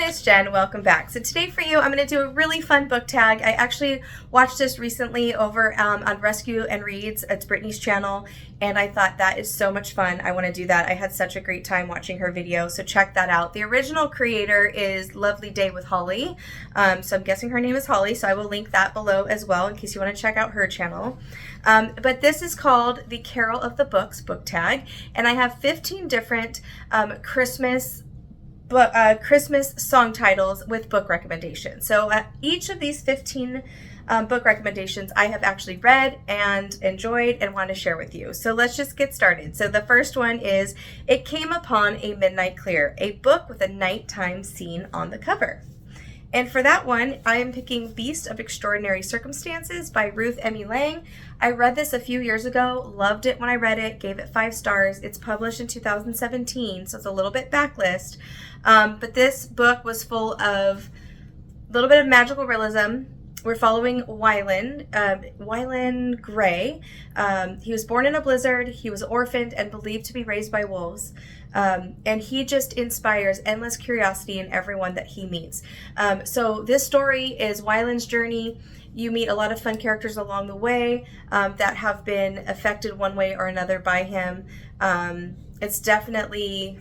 it's Jen. Welcome back. So today for you, I'm going to do a really fun book tag. I actually watched this recently over on Rescue and Reads. It's Brittany's channel, and I thought that is so much fun. I want to do that. I had such a great time watching her video, so check that out. The original creator is Lovely Day with Holly, so I'm guessing her name is Holly, so I will link that below as well in case you want to check out her channel. But this is called the Carol of the Books book tag, and I have 15 different Christmas song titles with book recommendations. So each of these 15 book recommendations I have actually read and enjoyed and want to share with you. So let's just get started. So the first one is It Came Upon a Midnight Clear, a book with a nighttime scene on the cover. And for that one, I am picking Beast of Extraordinary Circumstances by Ruth Emmie Lang. I read this a few years ago, loved it when I read it, gave it 5 stars. It's published in 2017, so it's a little bit backlist. But this book was full of a little bit of magical realism. We're following Wylan Gray. He was born in a blizzard. He was orphaned and believed to be raised by wolves. And he just inspires endless curiosity in everyone that he meets. So this story is Wylan's journey. You meet a lot of fun characters along the way that have been affected one way or another by him. It's definitely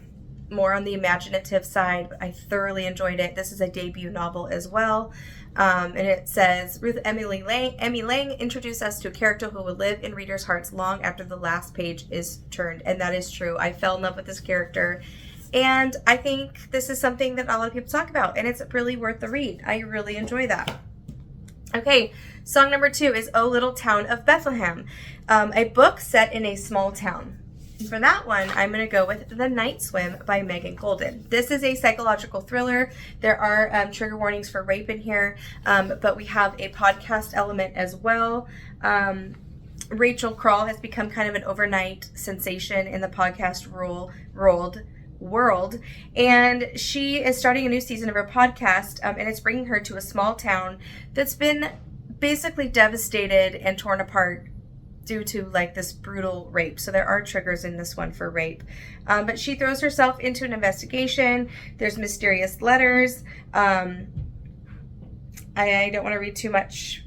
more on the imaginative side, but I thoroughly enjoyed it. This is a debut novel as well. And it says, Ruth Emmie Lang introduced us to a character who will live in readers' hearts long after the last page is turned. And that is true. I fell in love with this character. And I think this is something that a lot of people talk about. And it's really worth the read. I really enjoy that. Okay, song number 2 is Oh Little Town of Bethlehem, a book set in a small town. For that one, I'm going to go with The Night Swim by Megan Goldin. This is a psychological thriller. There are trigger warnings for rape in here, but we have a podcast element as well. Rachel Kroll has become kind of an overnight sensation in the podcast world, and she is starting a new season of her podcast, and it's bringing her to a small town that's been basically devastated and torn apart due to like this brutal rape. So there are triggers in this one for rape. But she throws herself into an investigation. There's mysterious letters. I don't want to read too much,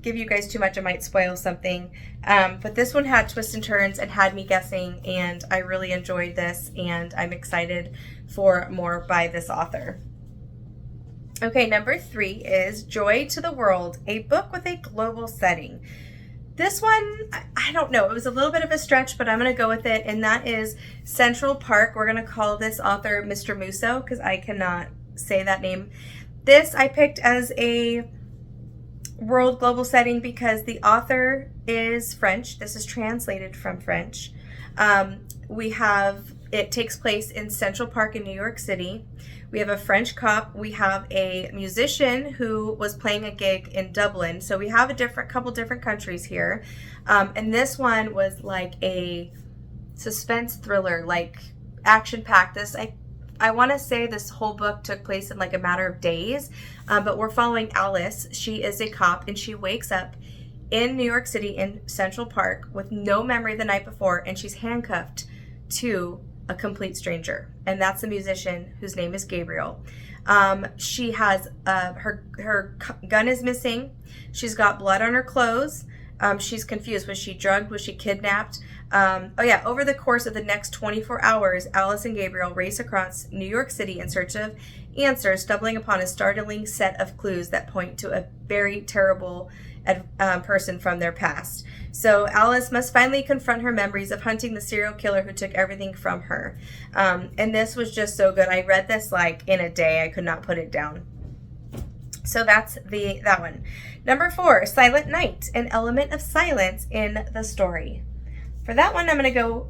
give you guys too much. I might spoil something. But this one had twists and turns and had me guessing, and I really enjoyed this, and I'm excited for more by this author. Okay, number 3 is Joy to the World, a book with a global setting. This one, I don't know. It was a little bit of a stretch, but I'm going to go with it, and that is Central Park. We're going to call this author Mr. Musso because I cannot say that name. This I picked as a world global setting because the author is French. This is translated from French. It takes place in Central Park in New York City. We have a French cop. We have a musician who was playing a gig in Dublin. So we have a couple different countries here. And this one was like a suspense thriller, like action-packed. I want to say this whole book took place in like a matter of days. But we're following Alice. She is a cop, and she wakes up in New York City in Central Park with no memory the night before, and she's handcuffed to a complete stranger, and that's the musician whose name is Gabriel. She has her gun is missing. She's got blood on her clothes. She's confused. Was she drugged? Was she kidnapped? Over the course of the next 24 hours, Alice and Gabriel race across New York City in search of answers, stumbling upon a startling set of clues that point to a very terrible person from their past. So Alice must finally confront her memories of hunting the serial killer who took everything from her. And this was just so good. I read this like in a day. I could not put it down. So that's that one. Number 4, Silent Night, an element of silence in the story. For that one, I'm going to go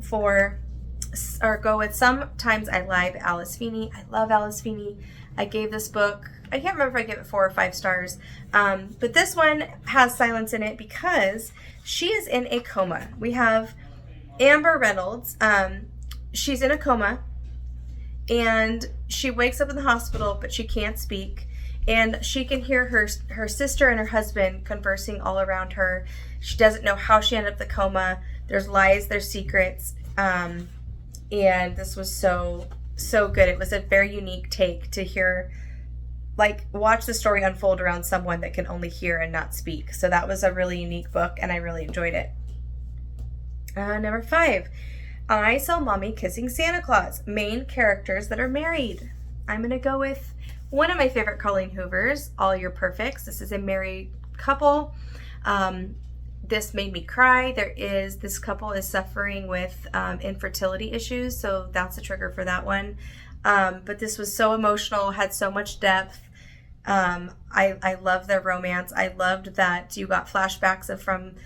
with Sometimes I Lie by Alice Feeney. I love Alice Feeney. I gave this book, I can't remember if I gave it 4 or 5 stars, but this one has silence in it because she is in a coma. We have Amber Reynolds. She's in a coma, and she wakes up in the hospital, but she can't speak, and she can hear her sister and her husband conversing all around her. She doesn't know how she ended up in the coma. There's lies, there's secrets, and this was so good. It was a very unique take to hear like watch the story unfold around someone that can only hear and not speak. So that was a really unique book, and I really enjoyed it. Number 5, I Saw Mommy Kissing Santa Claus. Main characters that are married. I'm going to go with one of my favorite Colleen Hoovers, All Your Perfects. This is a married couple. This made me cry. This couple is suffering with infertility issues, so that's a trigger for that one. But this was so emotional, had so much depth. I love their romance. I loved that you got flashbacks from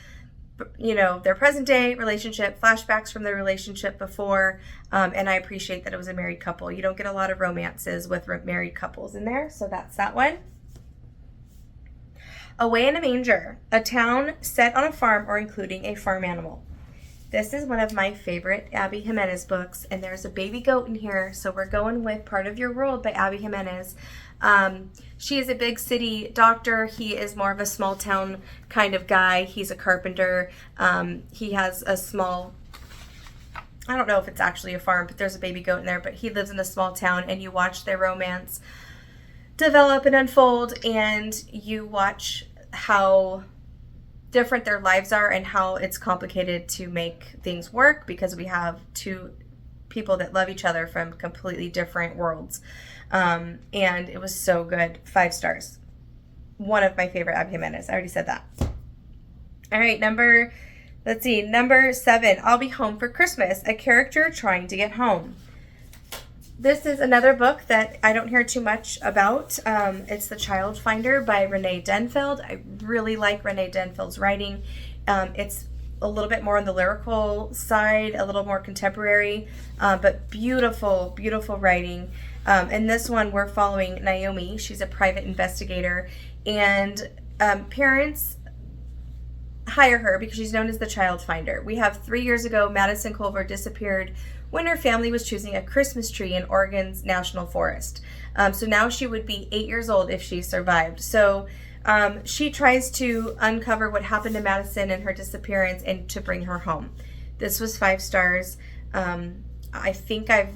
their present day relationship, flashbacks from their relationship before, and I appreciate that it was a married couple. You don't get a lot of romances with married couples in there, so that's that one. Away in a Manger, a town set on a farm or including a farm animal. This is one of my favorite Abby Jimenez books, and there's a baby goat in here, so we're going with Part of Your World by Abby Jimenez. She is a big city doctor. He is more of a small town kind of guy. He's a carpenter. He has a small, I don't know if it's actually a farm, but there's a baby goat in there, but he lives in a small town, and you watch their romance develop and unfold, and you watch how different their lives are and how it's complicated to make things work because we have two people that love each other from completely different worlds. And it was so good. 5 stars. One of my favorite Abby Jimenez. I already said that. All right, number 7, I'll Be Home for Christmas, a character trying to get home. This is another book that I don't hear too much about. It's The Child Finder by Rene Denefeld. I really like Rene Denfeld's writing. It's a little bit more on the lyrical side, a little more contemporary, but beautiful, beautiful writing. In this one, we're following Naomi. She's a private investigator, and parents hire her because she's known as the Child Finder. We have 3 years ago, Madison Culver disappeared when her family was choosing a Christmas tree in Oregon's National Forest. So now she would be 8 years old if she survived. So she tries to uncover what happened to Madison and her disappearance and to bring her home. This was 5 stars. I think I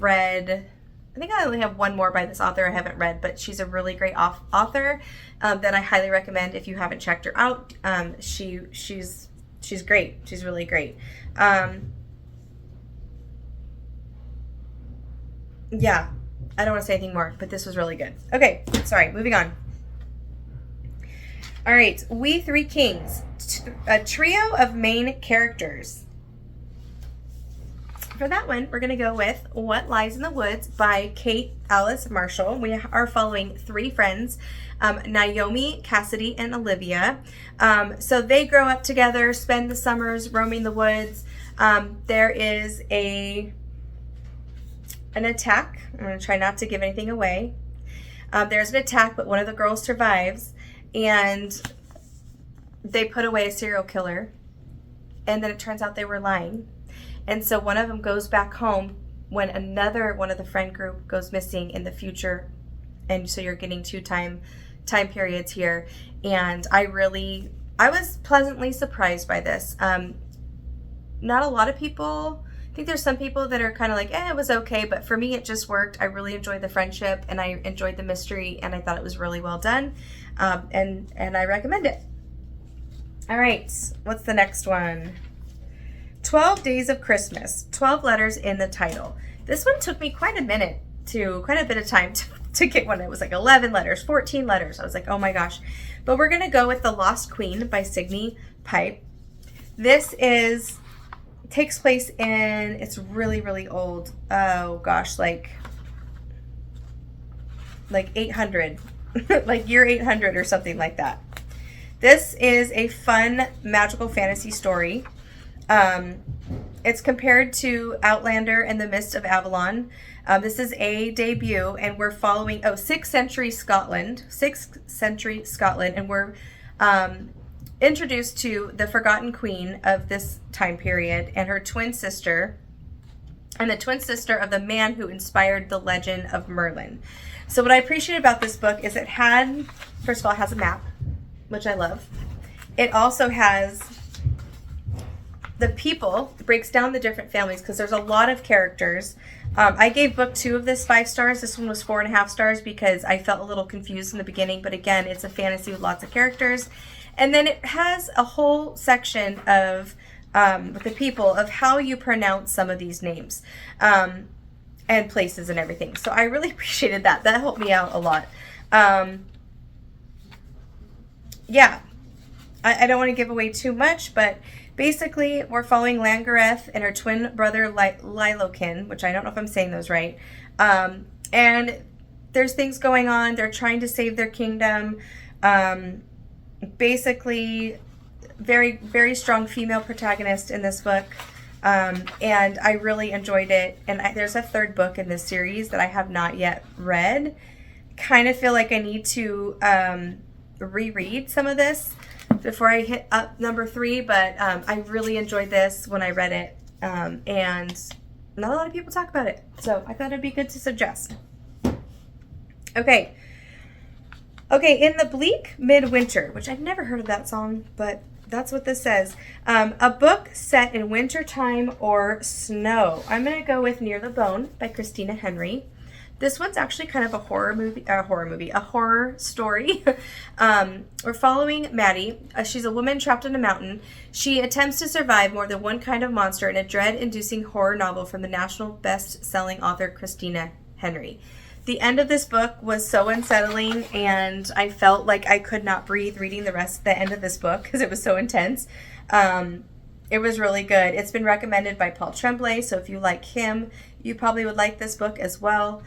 only have one more by this author I haven't read, but she's a really great author that I highly recommend if you haven't checked her out. She's great. She's really great. Yeah, I don't want to say anything more, but this was really good. Okay, sorry, moving on. All right, We Three Kings, a trio of main characters. For that one, we're going to go with What Lies in the Woods by Kate Alice Marshall. We are following 3 friends, Naomi, Cassidy, and Olivia. So they grow up together, spend the summers roaming the woods. There is an attack. I'm going to try not to give anything away. There's an attack, but one of the girls survives, and they put away a serial killer, and then it turns out they were lying. And so one of them goes back home when another one of the friend group goes missing in the future. And so you're getting 2 time periods here. And I was pleasantly surprised by this. Not a lot of people, I think there's some people that are kind of like, it was okay. But for me, it just worked. I really enjoyed the friendship, and I enjoyed the mystery, and I thought it was really well done. And I recommend it. All right, what's the next one? 12 Days of Christmas, 12 letters in the title. This one took me quite a bit of time to get one. It was like 11 letters, 14 letters. I was like, oh my gosh. But we're going to go with The Lost Queen by Signe Pipe. This takes place it's really, really old. Oh gosh, like 800, like year 800 or something like that. This is a fun magical fantasy story. It's compared to Outlander and the Mist of Avalon. This is a debut, and we're following 6th century Scotland, and we're introduced to the forgotten queen of this time period and her twin sister, and the twin sister of the man who inspired the legend of Merlin. So what I appreciate about this book is first of all, it has a map, which I love. It also has the people, breaks down the different families, because there's a lot of characters. I gave book 2 of this 5 stars. This one was 4.5 stars because I felt a little confused in the beginning. But again, it's a fantasy with lots of characters. And then it has a whole section of with the people of how you pronounce some of these names and places and everything. So I really appreciated that. That helped me out a lot. Yeah, I don't want to give away too much, but basically we're following Langareth and her twin brother Lilokin, which I don't know if I'm saying those right. And there's things going on. They're trying to save their kingdom. Basically, very, very strong female protagonist in this book. And I really enjoyed it. And there's a 3rd book in this series that I have not yet read. Kind of feel like I need to reread some of this before I hit up number 3, but I really enjoyed this when I read it, and not a lot of people talk about it, so I thought it'd be good to suggest. Okay, in the bleak midwinter, which I've never heard of that song, but that's what this says. A book set in wintertime or snow. I'm going to go with Near the Bone by Christina Henry. This one's actually kind of a horror story. We're following Maddie. She's a woman trapped in a mountain. She attempts to survive more than one kind of monster in a dread-inducing horror novel from the national best-selling author Christina Henry. The end of this book was so unsettling, and I felt like I could not breathe reading the end of this book because it was so intense. It was really good. It's been recommended by Paul Tremblay, so if you like him, you probably would like this book as well.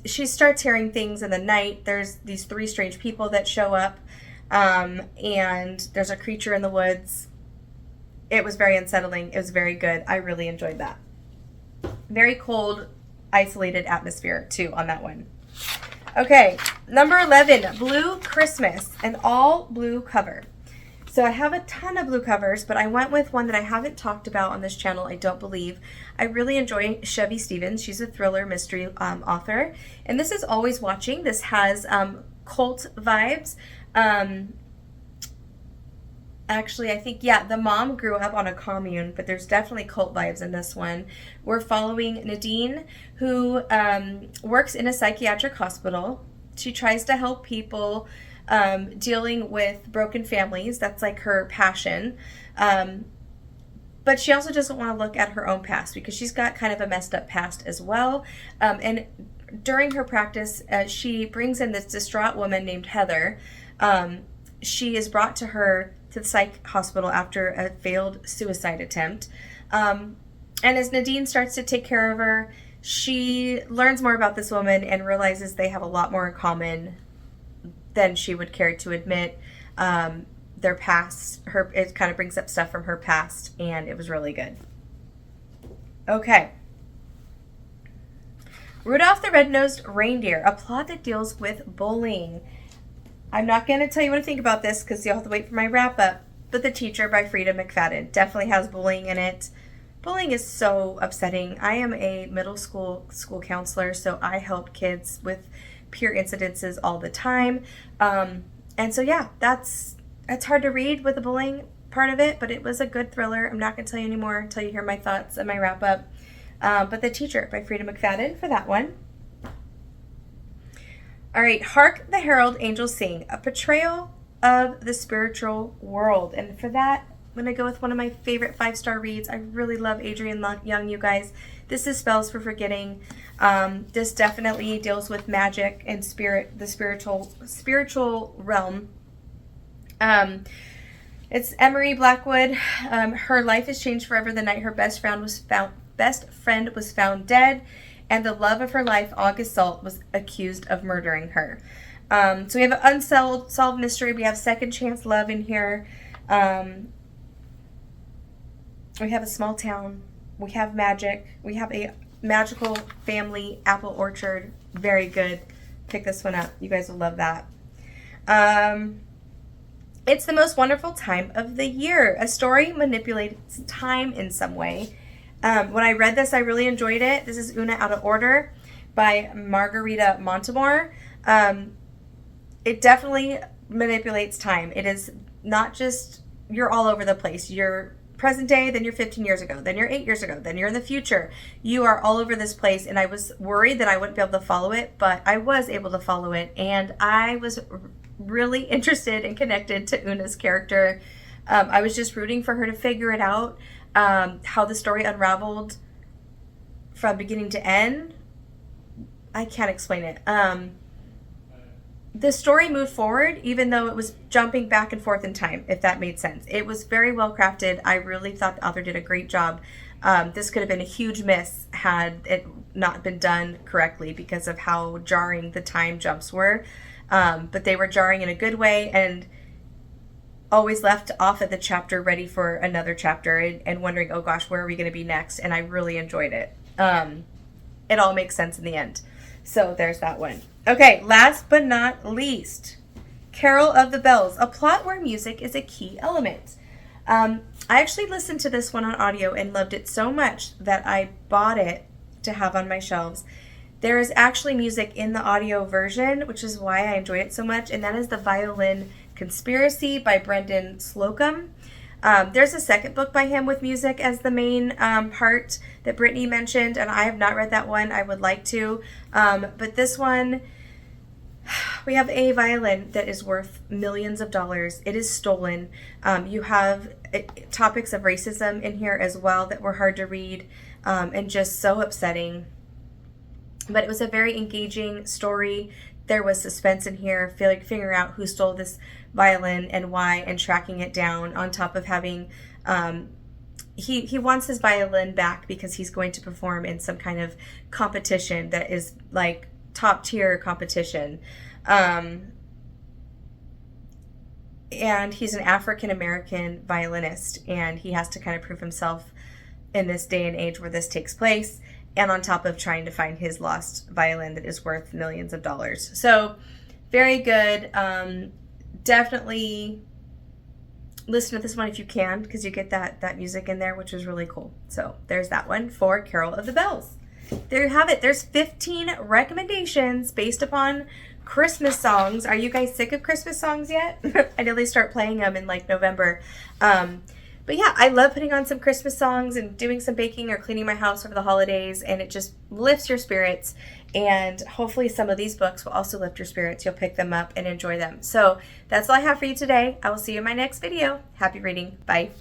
She starts hearing things in the night. There's these 3 strange people that show up, and there's a creature in the woods. It was very unsettling. It was very good. I really enjoyed that. Very cold, isolated atmosphere, too, on that one. Okay, number 11, Blue Christmas, an all-blue cover. So I have a ton of blue covers, but I went with one that I haven't talked about on this channel, I don't believe. I really enjoy Chevy Stevens. She's a thriller mystery author. And this is Always Watching. This has cult vibes. Actually, I think, the mom grew up on a commune, but there's definitely cult vibes in this one. We're following Nadine, who works in a psychiatric hospital. She tries to help people dealing with broken families. That's like her passion. But she also doesn't want to look at her own past because she's got kind of a messed up past as well. And during her practice, she brings in this distraught woman named Heather. She is brought to the psych hospital after a failed suicide attempt. And as Nadine starts to take care of her, she learns more about this woman and realizes they have a lot more in common than she would care to admit. Their past, it kind of brings up stuff from her past, and it was really good. Okay. Rudolph the Red-Nosed Reindeer, a plot that deals with bullying. I'm not going to tell you what to think about this because you'll have to wait for my wrap-up, but The Teacher by Frida McFadden definitely has bullying in it. Bullying is so upsetting. I am a middle school counselor, so I help kids with peer incidences all the time. And so, it's hard to read with the bullying part of it, but it was a good thriller. I'm not going to tell you anymore until you hear my thoughts and my wrap-up. But The Teacher by Frida McFadden for that one. All right, Hark the Herald Angels Sing, a portrayal of the spiritual world. And for that, I'm going to go with one of my favorite 5-star reads. I really love Adrienne Young, you guys. This is Spells for Forgetting. This definitely deals with magic and spirit, the spiritual realm. It's Emery Blackwood. Her life has changed forever the night her best friend was found dead, and the love of her life, August Salt, was accused of murdering her. So we have an unsolved mystery. We have second chance love in here. We have a small town. We have magic. We have a magical family apple orchard. Very good. Pick this one up. You guys will love that. It's the most wonderful time of the year. A story manipulates time in some way. When I read this, I really enjoyed it. This is Una Out of Order by Margarita Montemor. It definitely manipulates time. It is not just you're all over the place. You're present day, then you're 15 years ago, then you're 8 years ago, then you're in the future. You are all over this place, and I was worried that I wouldn't be able to follow it, but I was able to follow it, and I was really interested and connected to Una's character. I was just rooting for her to figure it out, how the story unraveled from beginning to end. I can't explain it. The story moved forward, even though it was jumping back and forth in time, if that made sense. It was very well crafted. I really thought the author did a great job. This could have been a huge miss had it not been done correctly because of how jarring the time jumps were. But they were jarring in a good way and always left off at the chapter ready for another chapter and wondering, oh gosh, where are we going to be next? And I really enjoyed it. It all makes sense in the end. So there's that one. Okay, last but not least, Carol of the Bells, a plot where music is a key element. I actually listened to this one on audio and loved it so much that I bought it to have on my shelves. There is actually music in the audio version, which is why I enjoyed it so much, and that is The Violin Conspiracy by Brendan Slocum. There's a second book by him with music as the main part that Brittany mentioned, and I have not read that one. I would like to. But this one, we have a violin that is worth millions of dollars. It is stolen. You have topics of racism in here as well that were hard to read and just so upsetting. But it was a very engaging story. There was suspense in here, figuring out who stole this violin and why, and tracking it down, on top of having he wants his violin back because he's going to perform in some kind of competition that is like top tier competition, and he's an African American violinist, and he has to kind of prove himself in this day and age where this takes place, and on top of trying to find his lost violin that is worth millions of dollars. So very good. Definitely listen to this one if you can, because you get that music in there, which is really cool. So there's that one for Carol of the Bells. There you have it. There's 15 recommendations based upon Christmas songs. Are you guys sick of Christmas songs yet? I know they start playing them in like November. But yeah, I love putting on some Christmas songs and doing some baking or cleaning my house over the holidays, and it just lifts your spirits. And hopefully some of these books will also lift your spirits. You'll pick them up and enjoy them. So that's all I have for you today. I will see you in my next video. Happy reading. Bye.